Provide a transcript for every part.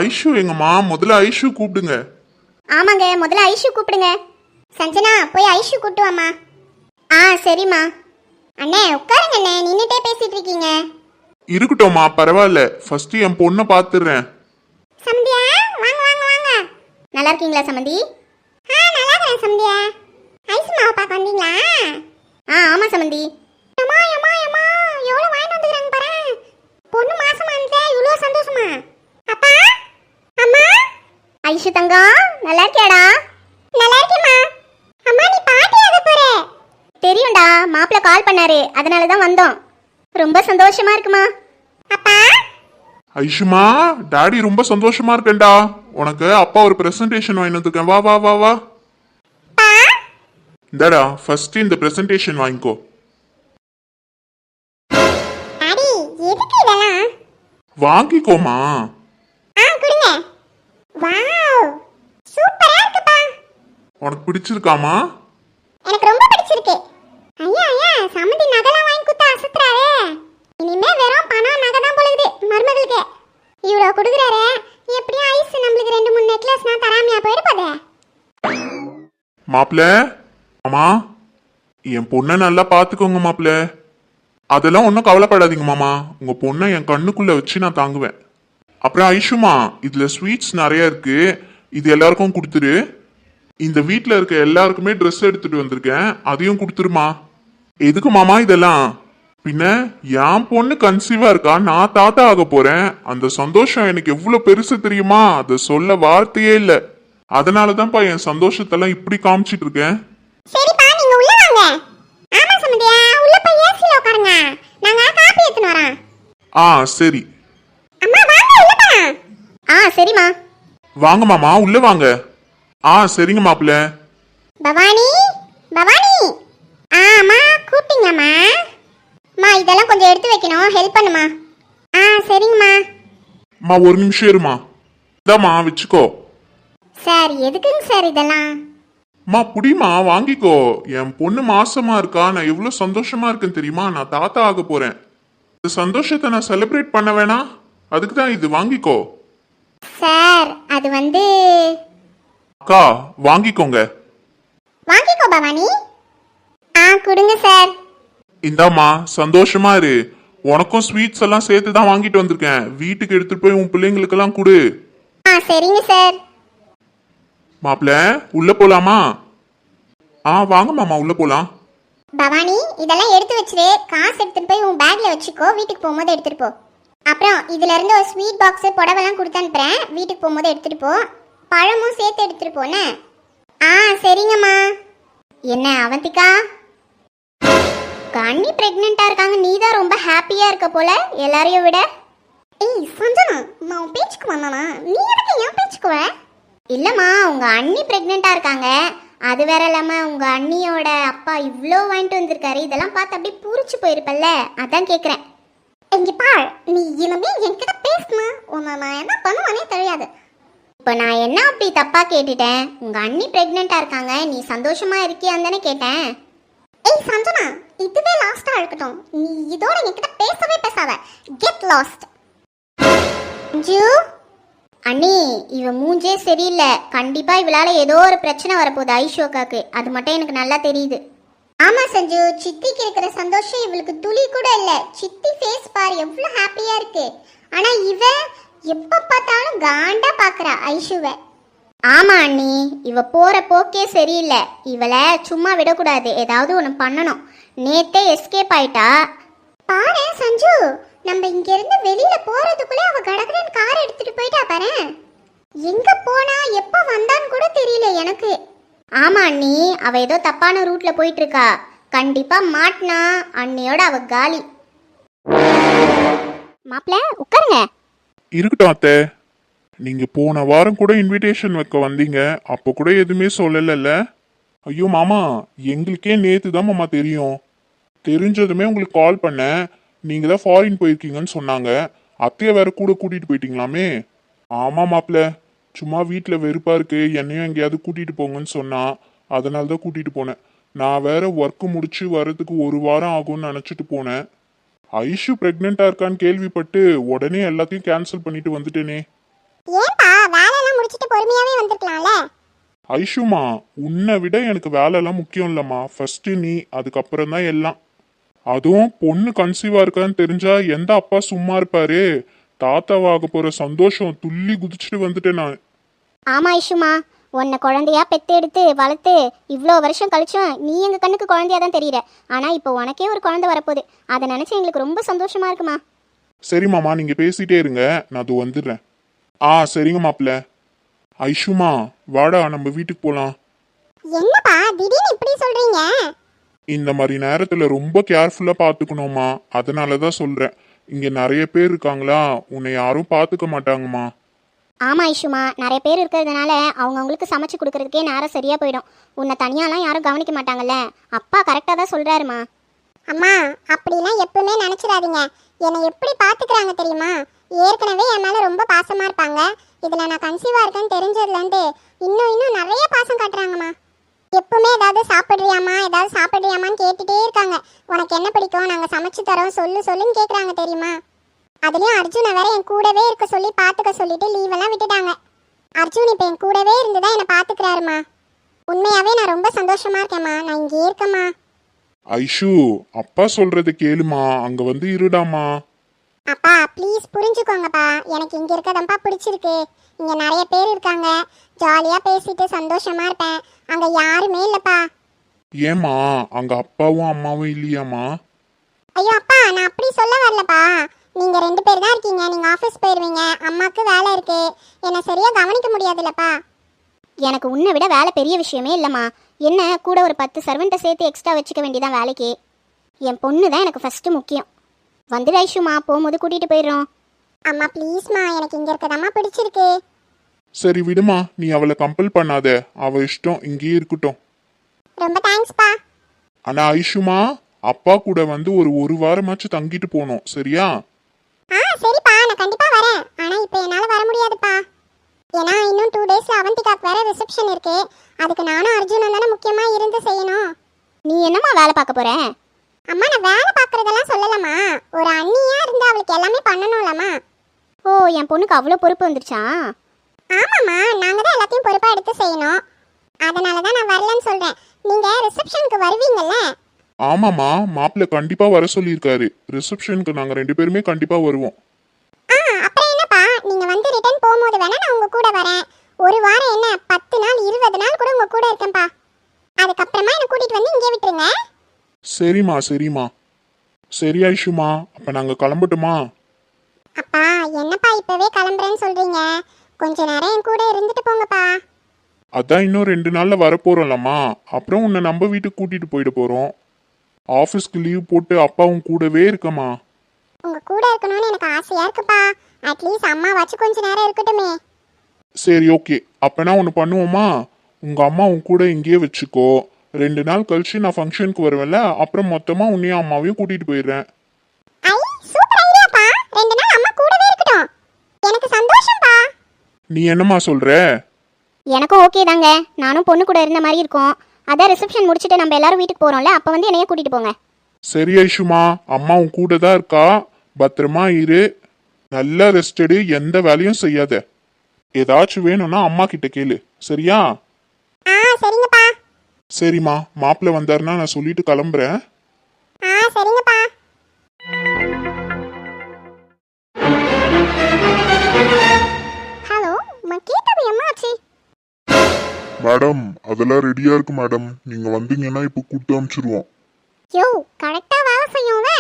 ஐஷு எங்கம்மா? முதல்ல ஐஷு கூப்பிடுங்க. ஆமாங்க, முதல்ல ஐஷு கூப்பிடுங்க. சஞ்சனா, போய் ஐஷு கூட்டு வாமா. சரிம்மா. அண்ணே உட்காருங்க அண்ணே, நின்னுட்டே பேசிட்டு இருக்கீங்க. இருக்கட்டும்மா, பரவாயில்ல. ஃபர்ஸ்ட் என் பொண்ணை பாத்துறேன். சந்தியா, வாங்க வாங்க வாங்க. நல்லா இருக்கீங்களா சமந்தி? நல்லா இருக்கேன் சந்தியா. ஐஸ் மாவு பார்க்க வந்தீங்களா? ஆமா சமந்தி. அம்மா அம்மா அம்மா, எவ்வளவு வாங்கி வந்துக்கறாங்க பாரு. பொண்ணு மாசமா இருந்தே இவ்வளவு சந்தோஷமா. அப்பா அம்மா. ஐஷு தங்கம், நல்லா இருக்கியாடா? நல்லா இருக்கேம்மா. அம்மா நீ பாட்டி ஆக போற. தெரியும்டா, மாப்பிள்ள கால் பண்ணாரு, அதனால தான் வந்தோம். ரொம்ப சந்தோஷமா இருக்குமா. அப்பா. ஐஷுமா, டாடி ரொம்ப சந்தோஷமா இருக்கேன்டா. உனக்கு அப்பா ஒரு பிரசன்டேஷன் வாங்கி வந்திருக்கேன். வா வா வா வா. இந்தாடா, ஃபர்ஸ்ட் இந்த பிரசன்டேஷன் வாங்கிக்கோ. டாடி, எதுக்கு இதெல்லாம்? வாங்கிக்கோமா. கொடுங்க. வாவ், சூப்பரா இருக்குப்பா. உனக்கு பிடிச்சிருக்காமா? எனக்கு ரொம்ப பிடிச்சிருக்கு. ஐயா ஐயா, சமந்தி நகைலாம் வாங்கி கொடுத்து அசத்துறாரே. இனிமே வெறும் பணம் நகை தான் போலுது மருமகளுக்கு. இவ்வளோ கொடுக்குறாரு, எப்படியும் ஐஸ் நம்மளுக்கு 2-3 நெக்லஸ்னா தராமையா போயிட போதே. மாப்பிள்ள, மாமா, என் பொண்ணை நல்லா பாத்துக்கோங்க மாப்பிள்ள. அதெல்லாம் ஒன்றும் கவலைப்படாதீங்க மாமா. உங்க பொண்ணை என் கண்ணுக்குள்ள வச்சு நான் தாங்குவேன். அப்புறம் ஐஷுமா, இதுல ஸ்வீட்ஸ் நிறைய இருக்கு. இது எல்லாருக்கும் கொடுத்துரு. இந்த வீட்டில் இருக்க எல்லாருக்குமே ட்ரெஸ் எடுத்துட்டு வந்திருக்கேன், அதையும் கொடுத்துருமா. எதுக்கு மாமா இதெல்லாம்? பின்ன என் பொண்ணு கன்சீவா இருக்கா, நான் தாத்தா ஆக போறேன். அந்த சந்தோஷம் எனக்கு எவ்வளவு பெருசு தெரியுமா? அதை சொல்ல வார்த்தையே இல்ல. அதனாலதான்ப்பா என் சந்தோஷத்தெல்லாம் இப்படி காமிச்சிட்டு இருக்கேன். சரிப்பா, நீங்க உள்ள வாங்க. ஆமா சமந்தியா, உள்ள போய் ஏசில உட்காருங்க. நாங்க காபி எடுத்துட்டு வரோம். சரி. அம்மா வாங்க உள்ள போலாம். சரிம்மா. வாங்க மாமா, உள்ள வாங்க. சரிங்க மாப்பிள்ள. பவானி, பவானி. அம்மா கூப்பிட்டீங்கம்மா? அம்மா இதெல்லாம் கொஞ்சம் எடுத்து வைக்கணும், ஹெல்ப் பண்ணுமா. சரிங்கம்மா. அம்மா ஒரு நிமிஷம் இருமா. இதாம்மா வச்சுக்கோ. சார் எதுக்குங்க சார் இதெல்லாம்? அம்மா புடிமா, வாங்கிக்கோ. என் பொண்ணு மாசமா இருக்கா, நான் எவ்வளவு சந்தோஷமா இருக்கேன்னு தெரியுமா? நான் தாத்தா ஆக போறேன். இந்த சந்தோஷத்தை நான் செலிப்ரேட் பண்ண வேணாம், அதுக்கு தான் இது, வாங்கிக்கோ. சார் அது வந்து. அக்கா வாங்கிக்கோங்க. வாங்கிக்கோ பவானி. கொடுங்க சார். இந்தாம்மா, சந்தோஷமா இரு. உனக்கும் ஸ்வீட்ஸ் எல்லாம் சேர்த்து தான் வாங்கிட்டு வந்திருக்கேன். வீட்டுக்கு எடுத்துட்டு போய் உன் பிள்ளைங்களுக்கெல்லாம் கொடு. சரிங்க சார். மாப்பிள்ள, உள்ள போலாமா? வாங்க மாமா, உள்ள போலாம். பவானி இதெல்லாம் எடுத்து வச்சிரு. காசு எடுத்துட்டு போய் உன் பேக்ல வச்சுக்கோ, வீட்டுக்கு போகும்போது எடுத்துட்டு போ. அப்புறம் இதுல இருந்து ஒரு ஸ்வீட் பாக்ஸ் புடவெல்லாம் கொடுத்து அனுப்புறேன், வீட்டுக்கு போகும்போது எடுத்துட்டு போ. பழமும் சேர்த்து எடுத்துட்டு போனே. சரிங்கம்மா. என்ன அவந்திகா, கண்ணி பிரெக்னெண்டா இருக்காங்க, நீ தான் ரொம்ப ஹாப்பியா இருக்க போல எல்லாரையும் விட. சஞ்சனா, நான் உன் பேச்சுக்கு வந்தானா? நீ எதுக்கு என் பேச்சுக்கு வர? இல்லம்மா, உங்க அண்ணி பிரெக்னெண்டா இருக்காங்க. அது வேற இல்லாம உங்க அண்ணியோட அப்பா இவ்வளோ வாங்கிட்டு வந்திருக்காரு. இதெல்லாம் பார்த்து அப்படியே பூரிச்சு போயிருப்பல்ல, அதான் கேக்குறேன். இங்க பார், நீ இனிமே என்கிட்ட பேசுனா உன்னை நான் என்ன பண்ணுவானே தெரியாது. இப்போ நான் என்ன அப்படி தப்பா கேட்டுட்டேன்? உங்க அண்ணி பிரெக்னெண்டா இருக்காங்க, நீ சந்தோஷமா இருக்கியான்னு தானே கேட்டேன். சஞ்சனா, இதுவே லாஸ்டா இருக்கட்டும். நீ இதோட என்கிட்ட பேசவே பேசாத. Get lost. அஞ்சு. அண்ணி, இவ மூஞ்சே சரியில்லை. கண்டிப்பா இவளால ஏதோ ஒரு பிரச்சனை வரப்போகுது ஐஷு அக்காக்கு, அது மட்டும் எனக்கு நல்லா தெரியுது. ஆமா சஞ்சு, சித்திக்கு இருக்கிற சந்தோஷம் இவளுக்கு துளி கூட இல்ல. சித்தி ஃபேஸ் பாரு, எவ்வளவு ஹாப்பியா இருக்கு. ஆனா இவ எப்ப பார்த்தாலும் காண்டா பாக்குறா ஐஷுவை. ஆமா அண்ணி, இவ போற போக்கே சரியில்லை. இவளை சும்மா விடக்கூடாது, ஏதாவது ஒன்று பண்ணணும். நேத்தே எஸ்கேப் ஆயிட்டா. பாரு சஞ்சு, நம்ம இங்க இருந்து வெளியில போறதுக்குள்ளே அவ கடகடன் கார் எடுத்துட்டு போயிட்டா பாரு. எங்க போனா எப்ப வந்தான்னு கூட தெரியல எனக்கு. ஆமா அண்ணி, அவ ஏதோ தப்பான ரூட்ல போயிட்டு இருக்கா. கண்டிப்பா மாட்டினா அண்ணியோட அவ காலி. மாப்பிள்ள உட்காருங்க. இருக்கட்டும் அத்தை. நீங்க போன வாரம் கூட இன்விடேஷன் வைக்க வந்தீங்க, அப்போ கூட எதுவுமே சொல்லல. ஐயோ மாமா, எங்களுக்கே நேத்து தான் மாமா தெரியும். தெரிஞ்சதுமே உங்களுக்கு கால் பண்ணேன். நீங்க தான் ஃபாரின் போயிருக்கீங்கன்னு சொன்னாங்க. அத்தைய வேற கூட கூட்டிட்டு போயிட்டீங்களாமே. ஆமா மாப்பிள்ள, சும்மா வீட்டில் வெறுப்பா இருக்கு, என்னையும் எங்கேயாவது கூட்டிட்டு போங்கன்னு சொன்னா, அதனால தான் கூட்டிட்டு போனேன். நான் வேற ஒர்க்கு முடிச்சு வர்றதுக்கு 1 வாரம் ஆகும்னு நினைச்சிட்டு போனேன். ஐஷு பிரெக்னெண்டா இருக்கான்னு கேள்விப்பட்டு உடனே எல்லாத்தையும் கேன்சல் பண்ணிட்டு வந்துட்டேனே. ஏன்பா வேலையெல்லாம் முடிச்சிட்டு பொறுமையாவே வந்திருக்கலாம்ல. ஐஷுமா, உன்னை விட எனக்கு வேலைலாம் முக்கியம் இல்லம்மா. ஃபர்ஸ்ட் நீ, அதுக்கப்புறம் தான் எல்லாம். அதுவும் பொண்ணு கன்சீவா இருக்கான்னு தெரிஞ்சா எந்த அப்பா சும்மா இருப்பாரு? தாத்தாவாக போற சந்தோஷம் துள்ளி குதிச்சுட்டு வந்துட்டேன் நான். ஆமா ஐஷுமா, உன்னை குழந்தையா பெத்து எடுத்து வளர்த்து இவ்வளோ வருஷம் கழிச்சும் நீ எங்கள் கண்ணுக்கு குழந்தையா தான் தெரியுற. ஆனால் இப்போ உனக்கே ஒரு குழந்தை வரப்போகுது. அதை நினச்சி எங்களுக்கு ரொம்ப சந்தோஷமா இருக்குமா. சரி மாமா, நீங்க பேசிட்டே இருங்க, நான் அது வந்துடுறேன். சரிங்க மாப்பிள்ள. ஐஷுமா, வாடா நம்ம வீட்டுக்கு போலாம். என்னப்பா திடீர்னு இப்படி சொல்றீங்க? இந்த மாதிரி நேரத்துல ரொம்ப கேர்ஃபுல்லா பாத்துக்கணுமா, அதனாலதான் சொல்றேன். இங்க நிறைய பேர் இருக்காங்களா, உன்னை யாரும் பாத்துக்க மாட்டாங்கம்மா. ஆமா ஐஷுமா, நிறைய பேர் இருக்கிறதுனால அவங்கவுங்களுக்கு சமைச்சு கொடுக்கறதுக்கே நேரம் சரியா போயிடும். உன்னை தனியாலாம் யாரும் கவனிக்க மாட்டாங்கல்ல. அப்பா கரெக்டாக தான் சொல்றாருமா. அம்மா, அப்படிலாம் எப்பவுமே நினைச்சிடாதீங்க. என்னை எப்படி பாத்துக்கிறாங்க தெரியுமா? ஏற்கனவே என் மேல ரொம்ப பாசமா இருப்பாங்க. இதுல நான் கன்சீவா இருக்கேன்னு தெரிஞ்சதுலேருந்து இன்னும் நிறைய பாசம் காட்டுறாங்கம்மா. எப்பவுமே ஏதாவது சாப்பிட்றியாமான்னு கேட்டுட்டே இருக்காங்க. உனக்கு என்ன பிடிக்கும், நாங்கள் சமைச்சு தரோம், சொல்லுன்னு கேட்குறாங்க தெரியுமா? அதுலேயும் அர்ஜுனை வேற என் கூடவே இருக்க சொல்லி பார்த்துக்க சொல்லிட்டு லீவெல்லாம் விட்டுட்டாங்க. அர்ஜுன் இப்போ என் கூடவே இருந்து தான் என்னை பார்த்துக்கிறாருமா. உண்மையாகவே நான் ரொம்ப சந்தோஷமா இருக்கேம்மா. நான் இங்கே இருக்கேம்மா. ஐஷு, அப்பா சொல்றது கேளுமா, அங்க வந்து இருடாமா. அப்பா ப்ளீஸ் புரிஞ்சுக்கோங்கப்பா. எனக்கு இங்கே இருக்கதான்ப்பா பிடிச்சிருக்கு. இங்கே நிறைய பேர் இருக்காங்க. ஜாலியாக பேசிட்டு சந்தோஷமா இருப்பேன். அங்கே யாருமே இல்லைப்பா. ஏமா, அங்க அப்பாவும் அம்மாவும் இல்லையாமா? ஐயோ அப்பா, நான் அப்படி சொல்ல வரலப்பா. நீங்கள் 2 பேர் தான் இருக்கீங்க. நீங்கள் ஆஃபீஸ் போயிடுவீங்க. அம்மாவுக்கு வேலை இருக்கு. என்னை சரியாக கவனிக்க முடியாதுல்லப்பா. எனக்கு உன்னை விட வேலை பெரிய விஷயமே இல்லைம்மா. என்ன கூட ஒரு 10 சர்வெண்ட்டை சேர்த்து எக்ஸ்ட்ரா வச்சுக்க வேண்டியதான் வேலைக்கு. என் பொண்ணு தான் எனக்கு ஃபஸ்ட்டு முக்கியம். வந்துடு ஐஷுமா, போகும்போது கூட்டிகிட்டு போயிடுறோம். அம்மா ப்ளீஸ்மா, எனக்கு இங்கே இருக்கதாம்மா பிடிச்சிருக்கு. சரி விடுமா, நீ அவளை கம்பல் பண்ணாத. அவ இஷ்டம், இங்கேயே இருக்கட்டும். ரொம்ப தேங்க்ஸ்ப்பா. ஆனா ஐஷுமா, அப்பா கூட வந்து ஒரு வாரமாச்சும் தங்கிட்டு போனோம், சரியா? சரிப்பா, நான் கண்டிப்பாக வரேன். ஆனால் இப்போ என்னால் வர முடியாதுப்பா. ஏன்னா இன்னும் 2 டேஸில் அவந்திகாக்கு வேற ரிசப்ஷன் இருக்கு. அதுக்கு நானும் அர்ஜுனும் தானே முக்கியமாக இருந்து செய்யணும். நீ என்னம்மா வேலை பார்க்க போற? அம்மா, நான் வேலை பார்க்குறதெல்லாம் சொல்லலம்மா. ஒரு அண்ணியாக இருந்து அவளுக்கு எல்லாமே பண்ணணும்லம்மா. ஓ, என் பொண்ணுக்கு அவ்வளோ பொறுப்பு வந்துருச்சா? ஆமாம்மா, நாங்கள் தான் எல்லாத்தையும் பொறுப்பாக எடுத்து செய்யணும். அதனால தான் நான் வரலன்னு சொல்கிறேன். நீங்கள் ரிசப்ஷனுக்கு வருவீங்கல்ல? ஆமாமா, மாப்பிள்ள கண்டிப்பா வர சொல்லியிருக்காரு. ரிசப்ஷனுக்கு நாங்க 2 பேருமே கண்டிப்பா வருவோம். அப்புறம் என்னப்பா, நீங்க வந்து ரிட்டர்ன் போகும்போது வேணா நான் உங்க கூட வரேன். ஒரு வாரம் என்ன, 10 நாள் 20 நாள் கூட உங்க கூட இருக்கேன்ப்பா. அதுக்கப்புறமா என்ன கூட்டிட்டு வந்து இங்கே விட்டுருங்க. சரிம்மா. சரி ஐஷுமா, அப்ப நாங்க கிளம்பட்டுமா? அப்பா, என்னப்பா இப்பவே கிளம்புறேன்னு சொல்றீங்க? கொஞ்ச நேரம் என் கூட இருந்துட்டு போங்கப்பா. அதான் இன்னும் 2 நாள்ல வரப்போறோம்லம்மா. அப்புறம் உன்னை நம்ம வீட்டுக்கு கூட்டிட்டு போயிட போறோம். ஆஃபீஸ்க்கு லீவ் போட்டு அப்பாவும் கூடவே இருக்கமா. உங்க கூட இருக்கணும்னு எனக்கு ஆசையா இருக்குப்பா. அட்லீஸ்ட் அம்மா வச்சு கொஞ்ச நேரம் இருக்கட்டுமே. சரி ஓகே, அப்பனா ஒன்று பண்ணுவோமா? உங்க அம்மா உன் கூட இங்கேயே வச்சுக்கோ. 2 நாள் கழிச்சு நான் ஃபங்க்ஷனுக்கு வருவேன்ல, அப்புறம் மொத்தமா உன்னையும் அம்மாவையும் கூட்டிட்டு போயிடுறேன். ஐ, சூப்பர் ஐடியாப்பா. 2 நாள் அம்மா கூடவே இருக்கட்டும். எனக்கு சந்தோஷம்ப்பா. நீ என்னம்மா சொல்ற? எனக்கும் ஓகே தாங்க. நானும் பொண்ணு கூட இருந்த மாதிரி இருக்கும். அதான் ரிசப்ஷன் முடிச்சுட்டு நம்ம எல்லாரும் வீட்டுக்கு போறோம்ல, அப்போ வந்து என்னைய கூட்டிட்டு போங்க. சரி ஐஷுமா, அம்மா உன் கூட தான் இருக்கா. பத்திரமா இரு, நல்லா ரெஸ்ட் எடு, எந்த வேலையும் செய்யாத. ஏதாச்சும் வேணும்னா அம்மா கிட்ட கேளு, சரியா? சரிங்கப்பா. சரிம்மா, மாப்பிள்ள வந்தாருன்னா நான் சொல்லிட்டு கிளம்புறேன். சரிங்கப்பா. ஹலோ, கேட்டது என்னாச்சு? மேடம், அதெல்லாம் ரெடியா இருக்கு மேடம். நீங்க வந்தீங்கன்னா இப்ப கூட்டு அனுப்பிச்சிருவோம். யோ, கரெக்டா வேலை செய்யும்ல.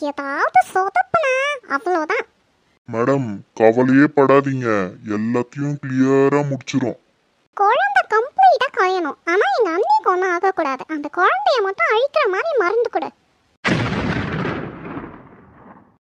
ஏதாவது சொதப்புனா அவ்வளோதான். மேடம், கவலையே படாதீங்க, எல்லாத்தையும் கிளியரா முடிச்சிரும். குழந்தை கம்ப்ளீட்டா கழியணும். ஆனா எங்க அண்ணிக்கு ஒன்றும் ஆகக்கூடாது. அந்த குழந்தைய மட்டும் அழிக்கிற மாதிரி மருந்து கொடு.